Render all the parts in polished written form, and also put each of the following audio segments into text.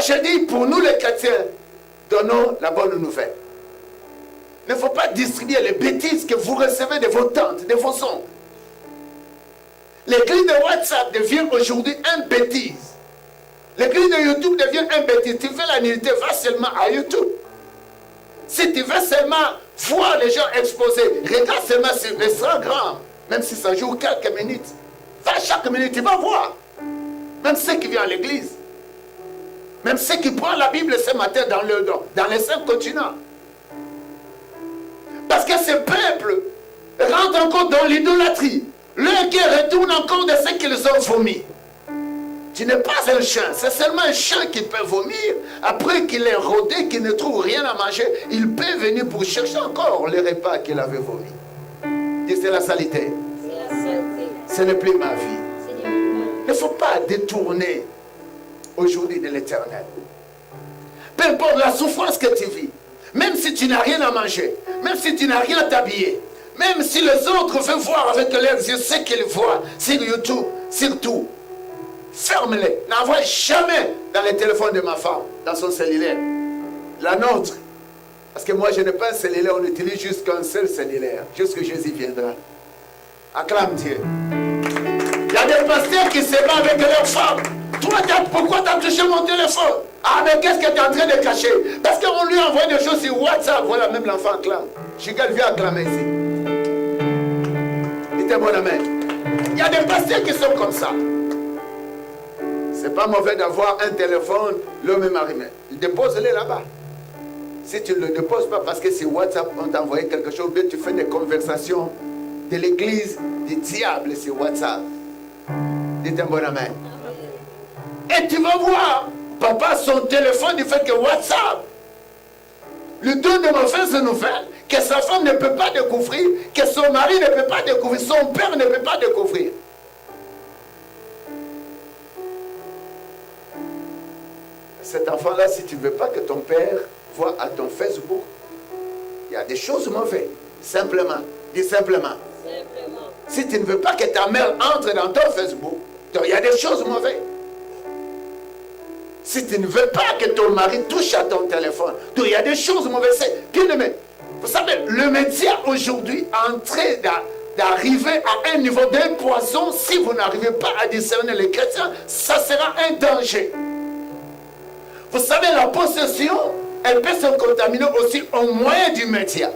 je dis, pour nous les chrétiens, donnons la bonne nouvelle. Il ne faut pas distribuer les bêtises que vous recevez de vos tantes, de vos oncles. L'église de WhatsApp devient aujourd'hui une bêtise. L'église de YouTube devient une bêtise. Tu fais la nullité, va seulement à YouTube. Si tu veux seulement voir les gens exposés, regarde seulement sur Instagram, même si ça joue quelques minutes. Va chaque minute, tu vas voir. Même ceux qui viennent à l'église. Même ceux qui prennent la Bible ce matin dans les 5 continents. Parce que ce peuple rentre encore dans l'idolâtrie. Leur cœur retourne encore de ce qu'ils ont vomi. Tu n'es pas un chien, c'est seulement un chien qui peut vomir. Après qu'il est rodé, qu'il ne trouve rien à manger, il peut venir pour chercher encore le repas qu'il avait vomi. Et c'est la saleté. Ce n'est plus ma vie. Il ne faut pas détourner aujourd'hui de l'éternel. Peu importe la souffrance que tu vis, même si tu n'as rien à manger, même si tu n'as rien à t'habiller, même si les autres veulent voir avec leurs yeux ce qu'ils voient sur YouTube, surtout, ferme-les. N'envoie jamais dans le téléphone de ma femme, dans son cellulaire. La nôtre. Parce que moi, je n'ai pas un cellulaire, on utilise juste qu'un seul cellulaire. Jusque Jésus viendra. Acclame Dieu. Il y a des pasteurs qui se battent avec leurs femmes. Toi, pourquoi tu as touché mon téléphone? Ah, mais qu'est-ce que tu es en train de cacher? Parce qu'on lui envoie des choses sur WhatsApp. Voilà, même l'enfant acclame. Chigal vient acclamer ici. Dites bon amen. Il y a des pasteurs qui sont comme ça. C'est pas mauvais d'avoir un téléphone, l'homme est marié. Dépose-le là-bas. Si tu ne le déposes pas parce que sur WhatsApp, on t'a envoyé quelque chose, bien tu fais des conversations de l'église du diable sur WhatsApp. Dites un bon amen. Et tu vas voir, papa, son téléphone, il fait que WhatsApp lui donne de mauvaises nouvelles que sa femme ne peut pas découvrir, que son mari ne peut pas découvrir, son père ne peut pas découvrir. Cet enfant-là, si tu ne veux pas que ton père voit à ton Facebook, il y a des choses mauvaises. Simplement. Dis simplement. Si tu ne veux pas que ta mère entre dans ton Facebook, il y a des choses mauvaises. Si tu ne veux pas que ton mari touche à ton téléphone, il y a des choses mauvaises. Bien aimé, vous savez, le média aujourd'hui est en train d'arriver à un niveau d'un poison. Si vous n'arrivez pas à discerner les chrétiens, ça sera un danger. Vous savez, la possession, elle peut se contaminer aussi au moyen du média.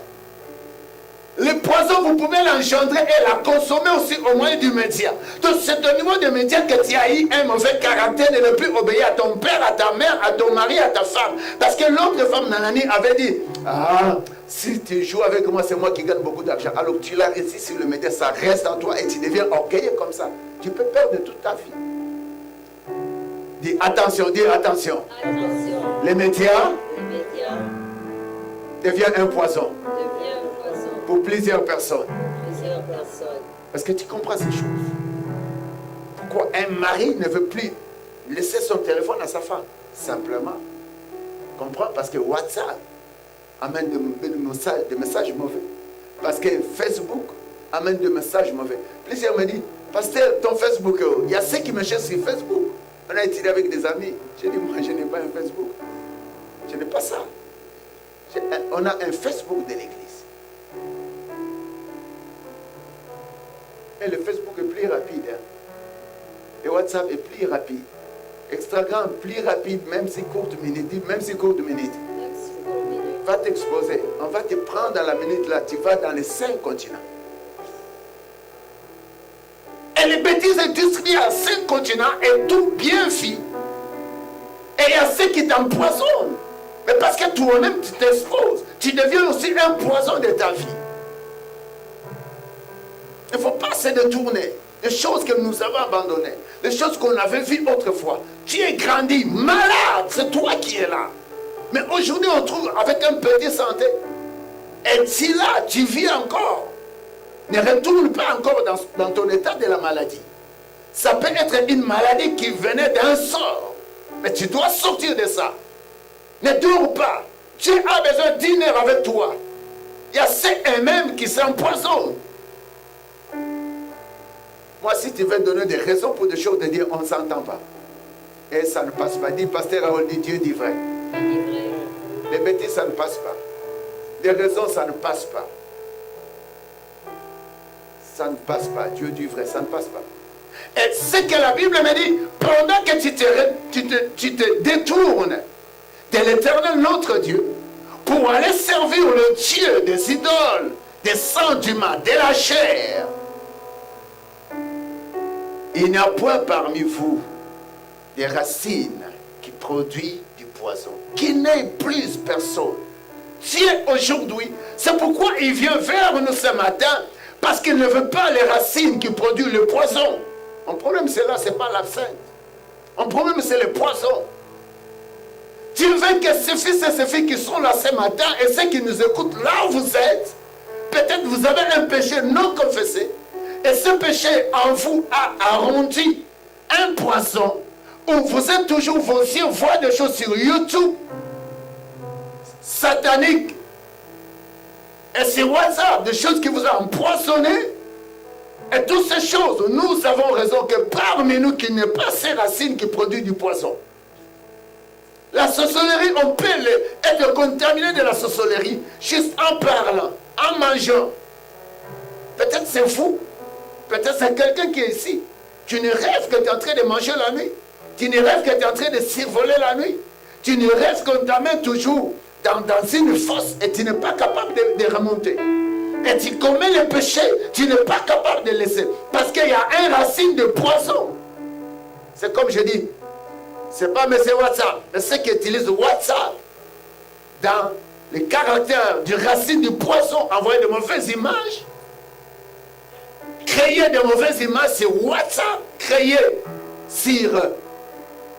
Le poison, vous pouvez l'engendrer et la consommer aussi au moyen du média. Donc c'est au niveau des médias que tu as eu un mauvais caractère de ne plus obéir à ton père, à ta mère, à ton mari, à ta femme. Parce que l'autre femme, Nanani, avait dit, ah, si tu joues avec moi, c'est moi qui gagne beaucoup d'argent. Alors tu l'as réussi sur le média, ça reste en toi et tu deviens orgueilleux comme ça. Tu peux perdre toute ta vie. Dis attention, dis attention. Les médias deviennent un poison. Pour plusieurs personnes. Est-ce que tu comprends ces choses? Pourquoi un mari ne veut plus laisser son téléphone à sa femme? Simplement. Comprends? Parce que WhatsApp amène des messages mauvais. Parce que Facebook amène des messages mauvais. Plusieurs me disent, pasteur, ton Facebook, il y a ceux qui me cherchent sur Facebook. On a étudié avec des amis. J'ai dit, moi, je n'ai pas un Facebook. Je n'ai pas ça. On a un Facebook de l'église. Et le Facebook est plus rapide. Hein. Et WhatsApp est plus rapide. Instagram plus rapide, même si courte minute. Même si courte minute. Va t'exposer. On va te prendre dans la minute là. Tu vas dans les 5 continents. Et les bêtises industrielles à 5 continents est tout bien fait. Et il y a ceux qui t'empoisonnent. Mais parce que toi-même tu t'exposes, tu deviens aussi un poison de ta vie. Il ne faut pas se détourner des choses que nous avons abandonnées, des choses qu'on avait vues autrefois. Tu es grandi, malade, c'est toi qui es là. Mais aujourd'hui, on trouve avec un petit santé. Et si là, tu vis encore, ne retourne pas encore dans ton état de la maladie. Ça peut être une maladie qui venait d'un sort. Mais tu dois sortir de ça. Ne dors pas. Tu as besoin d'une heure avec toi. Il y a ceux eux-mêmes qui s'empoisonnent. Moi, si tu veux donner des raisons pour des choses, de dire on ne s'entend pas. Et ça ne passe pas. Dis, pasteur Raoul, dit Dieu dit vrai. Les bêtises, ça ne passe pas. Les raisons, ça ne passe pas. Ça ne passe pas. Dieu dit vrai, ça ne passe pas. Et ce que la Bible me dit, pendant que tu te détournes de l'Éternel, notre Dieu, pour aller servir le Dieu des idoles, des sentiments, de la chair, il n'y a point parmi vous des racines qui produisent du poison, qui n'ait plus personne. Dieu aujourd'hui, c'est pourquoi il vient vers nous ce matin, parce qu'il ne veut pas les racines qui produisent le poison. Mon problème c'est là, c'est pas l'absinthe. Mon problème c'est le poison. Tu veux que ces fils et ces filles qui sont là ce matin et ceux qui nous écoutent là où vous êtes, peut-être vous avez un péché non confessé et ce péché en vous a arrondi un poison où vous êtes toujours, vos yeux voient des choses sur YouTube sataniques et sur WhatsApp, des choses qui vous ont empoisonné. Et toutes ces choses, nous avons raison que parmi nous, qu'il n'y ait pas ces racines qui produisent du poison. La sorcellerie, on peut être contaminé de la sorcellerie juste en parlant, en mangeant. Peut-être c'est vous, peut-être c'est quelqu'un qui est ici. Tu ne rêves que tu es en train de manger la nuit. Tu ne rêves que tu es en train de survoler la nuit. Tu ne rêves qu'on t'amène toujours dans une fosse et tu n'es pas capable de remonter. Et tu commets le péché, tu n'es pas capable de laisser. Parce qu'il y a une racine de poison. C'est comme je dis, c'est pas M. WhatsApp, mais ceux qui utilisent WhatsApp dans les caractères du racine du poison, envoyer de mauvaises images, créer de mauvaises images sur WhatsApp, créer sur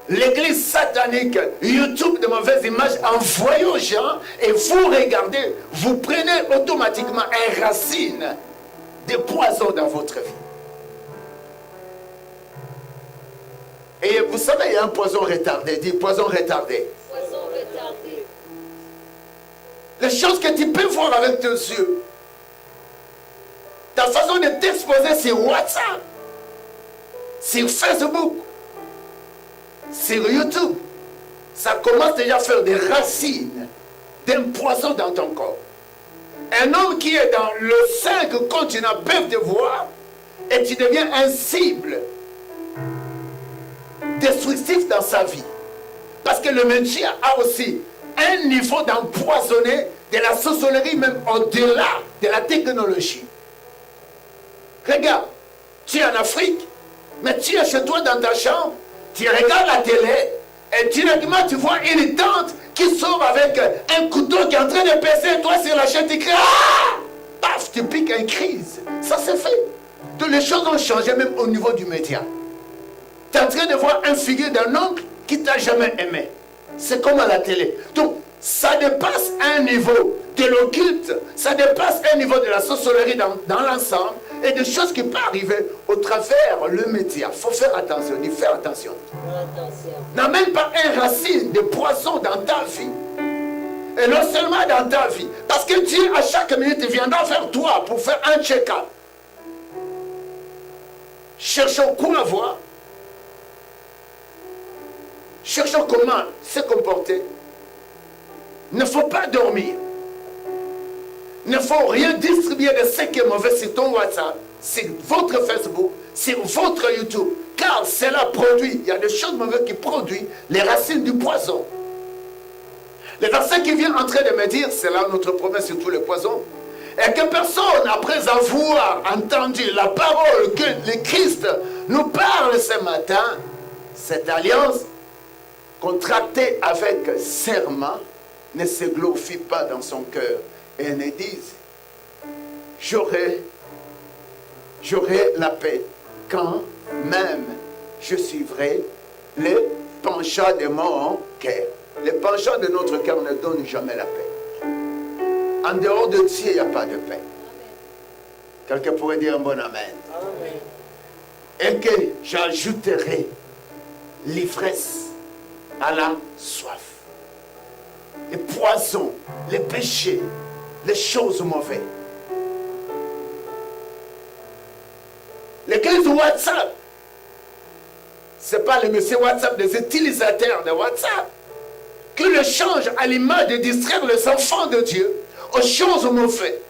l'église satanique, YouTube, de mauvaises images, envoyez aux gens et vous regardez, vous prenez automatiquement une racine de poison dans votre vie. Et vous savez, il y a un poison retardé, dit poison retardé. Poison retardé. Les choses que tu peux voir avec tes yeux, ta façon de t'exposer sur WhatsApp, sur Facebook, sur YouTube, ça commence déjà à faire des racines d'un poison dans ton corps. Un homme qui est dans le 5 continent peut te voir et tu deviens un cible destructif dans sa vie. Parce que le métier a aussi un niveau d'empoisonner de la sorcellerie, même au-delà de la technologie. Regarde, tu es en Afrique, mais tu es chez toi dans ta chambre, tu regardes la télé et directement tu vois une tante qui sort avec un couteau qui est en train de peser toi sur la chaîne, tu cries, ah! Paf, tu piques une crise. Ça c'est fait. Donc les choses ont changé même au niveau du média. Tu es en train de voir une figure d'un oncle qui t'a jamais aimé. C'est comme à la télé. Donc ça dépasse un niveau de l'occulte, ça dépasse un niveau de la sorcellerie dans l'ensemble. Et des choses qui peuvent arriver au travers le média. Il faut faire attention, il faut faire attention. N'amène pas une racine de poison dans ta vie. Et non seulement dans ta vie. Parce que Dieu, à chaque minute, viendra vers toi pour faire un check-up. Cherchons quoi voir. Cherchons comment se comporter. Il ne faut pas dormir. Il ne faut rien distribuer de ce qui est mauvais sur ton WhatsApp, sur votre Facebook, sur votre YouTube. Car cela produit, il y a des choses mauvaises qui produisent les racines du poison. Le verset qui vient en train de me dire, c'est là notre promesse sur tous les poisons, et que personne, après avoir entendu la parole que le Christ nous parle ce matin, cette alliance contractée avec serment, ne se glorifie pas dans son cœur. Et ne disent, j'aurai la paix quand même je suivrai les penchants de mon cœur. Les penchants de notre cœur ne donnent jamais la paix. En dehors de Dieu, il n'y a pas de paix. Quelqu'un pourrait dire un bon amen. Amen. Et que j'ajouterai l'ivresse à la soif. Les poisons, les péchés, les choses mauvaises. L'église WhatsApp, Ce n'est pas le monsieur WhatsApp des utilisateurs de WhatsApp. Que le change à l'image de distraire les enfants de Dieu aux choses mauvaises.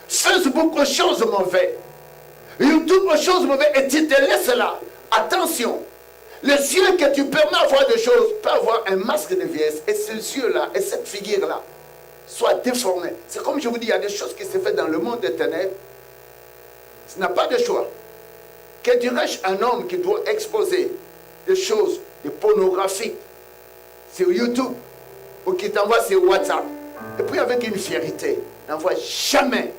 Facebook aux choses mauvaises. YouTube aux choses mauvaises. Et tu te laisses là. Attention. Les yeux que tu permets à voir des choses peuvent avoir un masque de vieillesse. Et ces yeux-là et cette figure-là soient déformés. C'est comme je vous dis, il y a des choses qui se font dans le monde des ténèbres. Ce n'a pas de choix. Que dirais-je un homme qui doit exposer des choses, des pornographiques sur YouTube ou qui t'envoie sur WhatsApp et puis avec une fierté, n'envoie jamais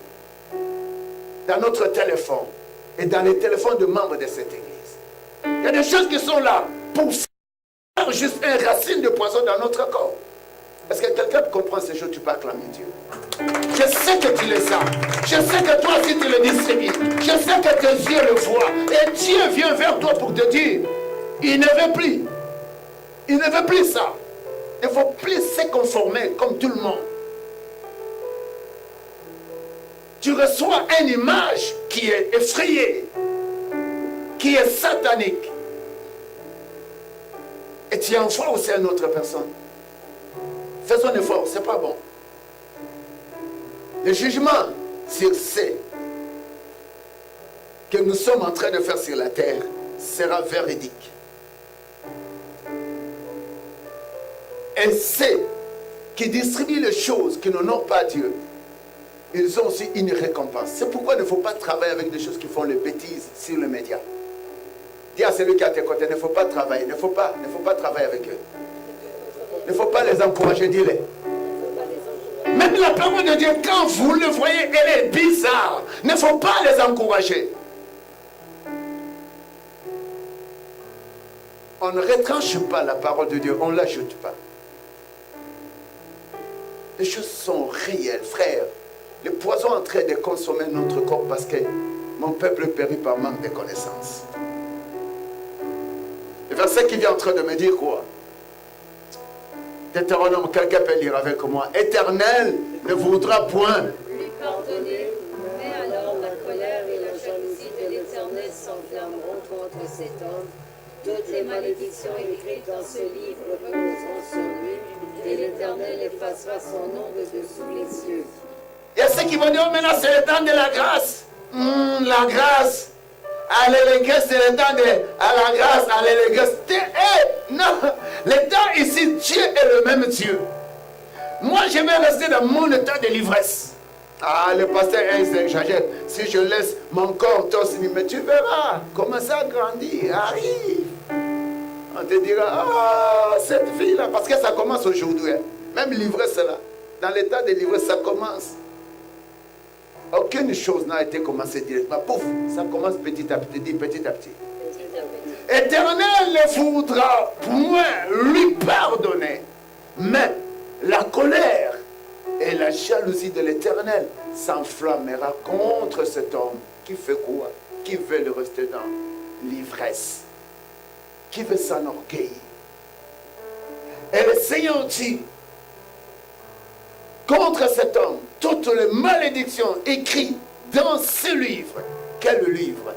dans notre téléphone et dans les téléphones de membres de cette église. Il y a des choses qui sont là pour faire juste une racine de poison dans notre corps. Est-ce que quelqu'un comprend ces choses? Tu peux acclamer Dieu. Je sais que tu les as. Je sais que toi aussi tu les distribues. Je sais que tes yeux le voient. Et Dieu vient vers toi pour te dire, il ne veut plus. Il ne veut plus ça. Il ne faut plus se conformer comme tout le monde. Tu reçois une image qui est effrayée, qui est satanique. Et tu envoies aussi à une autre personne. Fais un effort, c'est pas bon. Le jugement sur ce que nous sommes en train de faire sur la terre sera véridique. Et ceux qui distribuent les choses qui n'honorent pas Dieu, ils ont aussi une récompense. C'est pourquoi il ne faut pas travailler avec des choses qui font les bêtises sur les médias. Dis à celui qui est à tes côtés, il ne faut pas travailler, il ne faut pas travailler avec eux. Il ne faut pas les encourager, dis-les. Même la parole de Dieu, quand vous le voyez, elle est bizarre. Il ne faut pas les encourager. On ne retranche pas la parole de Dieu, on ne l'ajoute pas. Les choses sont réelles, frère. Le poison est en train de consommer notre corps parce que mon peuple périt par manque de connaissances. Le verset qui vient en train de me dire quoi? Deutéronome, quelqu'un peut lire avec moi. Éternel ne voudra point lui pardonner, mais alors la colère et la jalousie de l'Éternel s'enflammeront contre cet homme. Toutes les malédictions écrites dans ce livre reposeront sur lui, et l'Éternel effacera son nom de dessous les cieux. Il y a ceux qui vont dire, oh, maintenant c'est le temps de la grâce. La grâce. Allez les gars, c'est le temps de la grâce. Allez les gars. Non, le temps ici, Dieu est le même Dieu. Moi, je vais rester dans mon état de l'ivresse. Ah, le pasteur, j'exagère. Si je laisse mon corps torse-nu, mais tu verras comment ça grandit. Arrive. On te dira, ah, cette fille-là, parce que ça commence aujourd'hui. Même l'ivresse là. Dans l'état de l'ivresse, ça commence. Aucune chose n'a été commencée directement. Pouf, ça commence petit à petit, petit à petit. Éternel ne voudra point lui pardonner, mais la colère et la jalousie de l'Éternel s'enflammera contre cet homme qui fait quoi? Qui veut le rester dans l'ivresse, qui veut s'enorgueillir. Et le Seigneur dit, contre cet homme, toutes les malédictions écrites dans ce livre. Quel livre?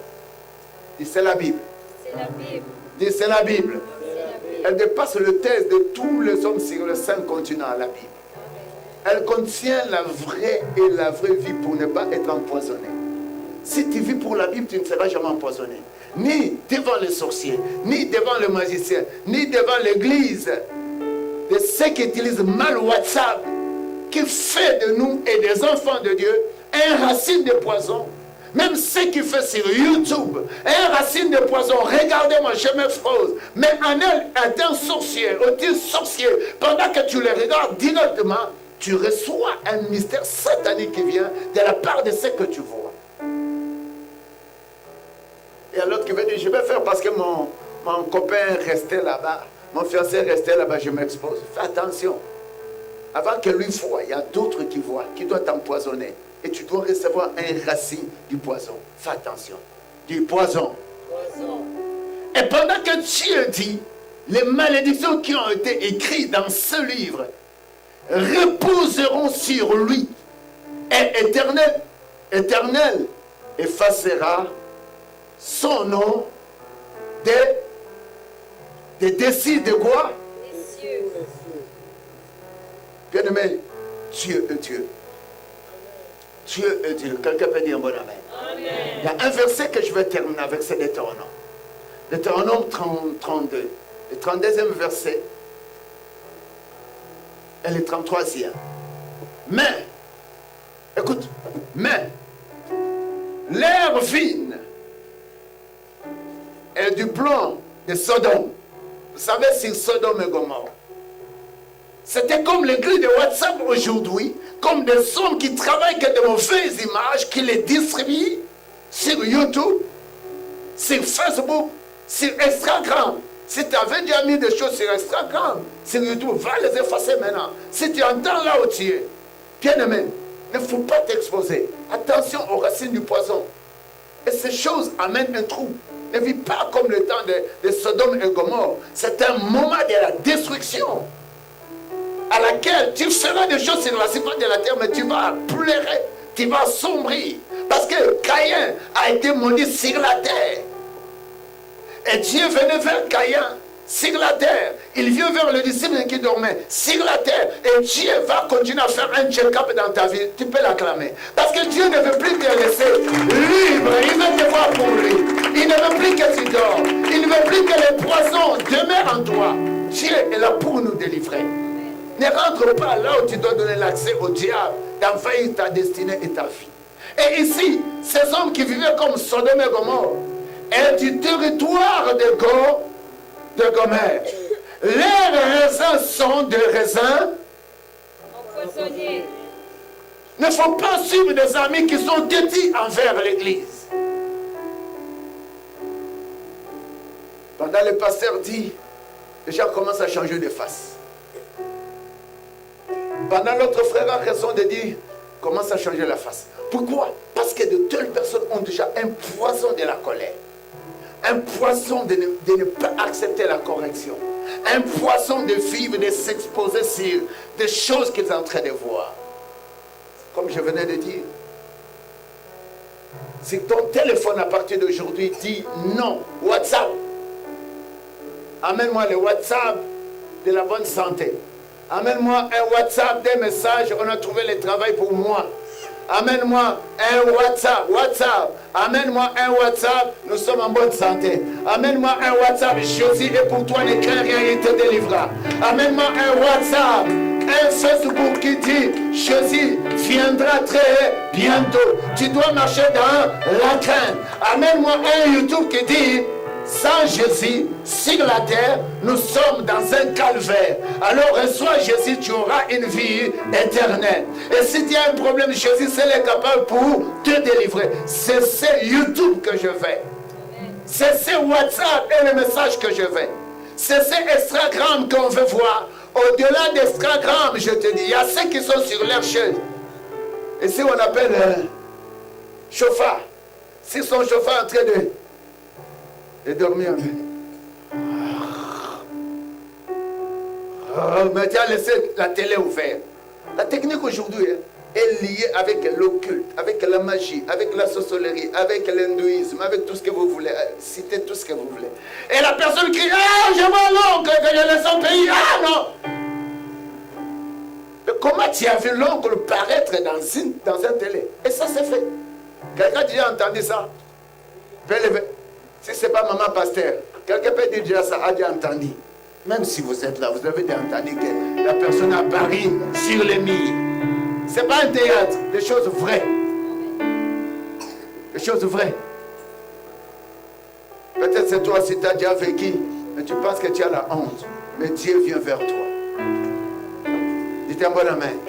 Dis, c'est la Bible. C'est la Bible. Dis, c'est la Bible. C'est la Bible. Elle dépasse le test de tous les hommes sur le 5 continents, la Bible. Elle contient la vraie vie pour ne pas être empoisonné. Si tu vis pour la Bible, tu ne seras jamais empoisonné. Ni devant les sorciers, ni devant les magiciens, ni devant l'église. De ceux qui utilisent mal WhatsApp, qui fait de nous et des enfants de Dieu un racine de poison. Même ceux qui font sur YouTube un racine de poison. Regardez-moi, je me frose. Mais en elle est un sorcier, un sorcier. Pendant que tu les regardes directement, tu reçois un mystère satanique qui vient de la part de ce que tu vois. Et l'autre qui veut dire, je vais faire parce que mon copain restait là-bas, mon fiancé restait là-bas, je m'expose. Fais attention. Avant que lui voie, il y a d'autres qui voient, qui doivent t'empoisonner. Et tu dois recevoir un racine du poison. Fais attention. Du poison. Et pendant que Dieu dit, les malédictions qui ont été écrites dans ce livre reposeront sur lui. Et éternel effacera son nom de Des désirs de quoi? des cieux. Bien-aimé, Dieu est Dieu. Dieu est Dieu. Quelqu'un peut dire un bon amen. Amen. Il y a un verset que je vais terminer avec, c'est Deutéronome. Deutéronome 32. Le 32e verset et le 33e. Mais, écoute, mais, l'air vigne et du plan de Sodome. Vous savez, c'est Sodome et Gomorrhe. C'était comme l'église de WhatsApp aujourd'hui, comme des hommes qui travaillent avec de mauvaises images, qui les distribuent sur YouTube, sur Facebook, sur Instagram. Si tu avais déjà mis des choses sur Instagram, sur YouTube, va les effacer maintenant. Si tu entends là où tu es, bien-aimé, ne faut pas t'exposer. Attention aux racines du poison. Et ces choses amènent un trou. Ne vis pas comme le temps de Sodome et Gomorre. C'est un moment de la destruction à laquelle tu feras des choses sur la surface de la terre, mais tu vas pleurer, tu vas sombrer. Parce que Caïn a été maudit sur la terre. Et Dieu venait vers Caïn sur la terre. Il vient vers le disciple qui dormait sur la terre. Et Dieu va continuer à faire un check-up dans ta vie. Tu peux l'acclamer. Parce que Dieu ne veut plus te laisser libre. Il veut te voir pour lui. Il ne veut plus que tu dors. Il ne veut plus que les poisons demeurent en toi. Dieu est là pour nous délivrer. Ne rentre pas là où tu dois donner l'accès au diable d'envahir ta destinée et ta vie. Et ici, ces hommes qui vivaient comme Sodome et Gomorre et du territoire de Gomorrhe, leurs raisins sont des raisins Empoisonnés. Ne faut pas suivre des amis qui sont têtus envers l'église. Pendant le pasteur dit, les gens commencent à changer de face. Pendant l'autre frère a raison de dire, commence à changer la face. Pourquoi? Parce que de telles personnes ont déjà un poison de la colère. Un poison de ne pas accepter la correction. Un poison de vivre, de s'exposer sur des choses qu'ils sont en train de voir. Comme je venais de dire, si ton téléphone à partir d'aujourd'hui dit non, WhatsApp, amène-moi le WhatsApp de la bonne santé. Amène-moi un WhatsApp, des messages, on a trouvé le travail pour moi. Amène-moi un WhatsApp. Amène-moi un WhatsApp, nous sommes en bonne santé. Amène-moi un WhatsApp, Jésus est pour toi, ne crains rien, il te délivrera. Amène-moi un WhatsApp, un Facebook qui dit, Jésus viendra très bientôt. Tu dois marcher dans la crainte. Amène-moi un YouTube qui dit, sans Jésus, sur la terre, nous sommes dans un calvaire. Alors reçois Jésus, tu auras une vie éternelle. Et si tu as un problème, Jésus seul est capable pour te délivrer. C'est ce YouTube que je fais. C'est ce WhatsApp et le message que je fais. C'est ce Instagram qu'on veut voir. Au-delà d'Instagram, je te dis, il y a ceux qui sont sur leur chaise. Et si on appelle chauffard, si son chauffard est en train de dormir. Mais tu as laissé la télé ouverte. La technique aujourd'hui est liée avec l'occulte, avec la magie, avec la sorcellerie, avec l'hindouisme, avec tout ce que vous voulez. Citez tout ce que vous voulez. Et la personne crie, ah, je vois l'oncle que je laisse en pays. Ah non. Mais comment tu as vu l'oncle paraître dans un télé? Et ça c'est fait. Quelqu'un a déjà entendu ça? Si ce n'est pas maman pasteur, quelqu'un peut dire déjà ça, a déjà entendu. Même si vous êtes là, vous avez déjà entendu que la personne a pari sur les murs. Ce n'est pas un théâtre, des choses vraies. Des choses vraies. Peut-être c'est toi si tu as déjà vécu, mais tu penses que tu as la honte. Mais Dieu vient vers toi. Dites un bon amen.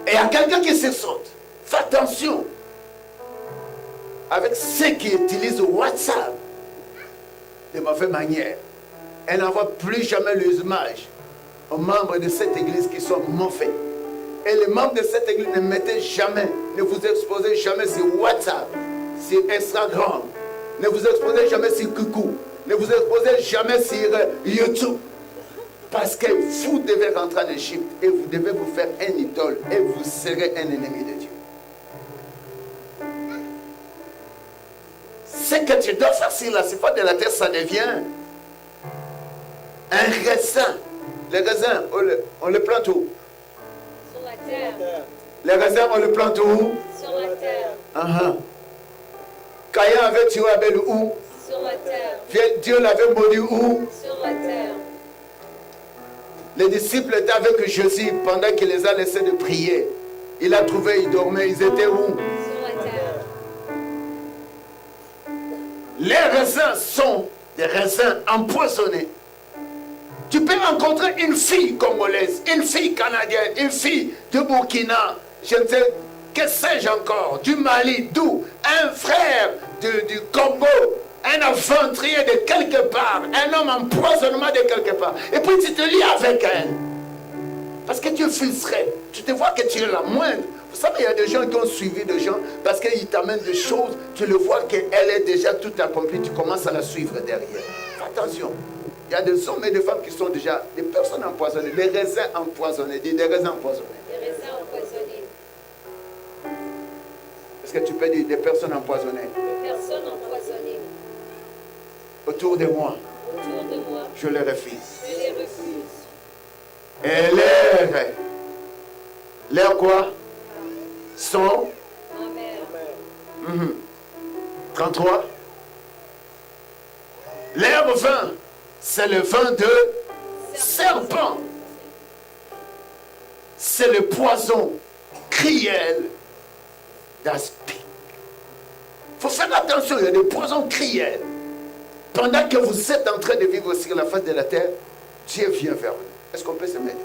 Et il y a quelqu'un qui se saute. Fais attention avec ceux qui utilisent WhatsApp de mauvaise manière. Et n'envoie plus jamais les images aux membres de cette église qui sont mauvais. Et les membres de cette église ne mettez jamais, ne vous exposez jamais sur WhatsApp, sur Instagram, ne vous exposez jamais sur Coucou, ne vous exposez jamais sur YouTube. Parce que vous devez rentrer en Égypte et vous devez vous faire un idole et vous serez un ennemi de Dieu. Ce que tu dois faire sur la surface de la terre, ça devient Un raisin. Les raisins, on les plante où? Sur la terre. Les raisins, on les plante où? Sur la terre. Caïn avait tué Abel où? Sur la terre. Dieu l'avait maudit où? Sur la terre. Les disciples étaient avec Jésus pendant qu'il les a laissés de prier. Il a trouvé, ils dormaient, ils étaient où? Sur la terre. Les raisins sont des raisins empoisonnés. Tu peux rencontrer une fille congolaise, une fille canadienne, une fille du Burkina, je ne sais, que sais-je encore, du Mali, d'où? Un frère du Congo, un aventurier de quelque part, un homme empoisonnement de quelque part. Et puis tu te lis avec elle. Parce que tu es frustré. Tu te vois que tu es la moindre. Vous savez, il y a des gens qui ont suivi des gens parce qu'ils t'amènent des choses. Tu le vois qu'elle est déjà tout accomplie. Tu commences à la suivre derrière. Attention. Il y a des hommes et des femmes qui sont déjà des personnes empoisonnées. Des raisins empoisonnés. Des raisins empoisonnés. Des raisins empoisonnés. Est-ce que tu peux dire des personnes empoisonnées? Des personnes empoisonnées. Autour de moi. Autour de moi. Je les refuse. Je les refuse. Et l'air quoi? Sont Amen. 33. L'air vin, c'est le vin de serpent. C'est le poison criel d'aspic. Il faut faire attention, il y a des poisons criels. Pendant que vous êtes en train de vivre sur la face de la terre, Dieu vient vers vous. Est-ce qu'on peut se mettre?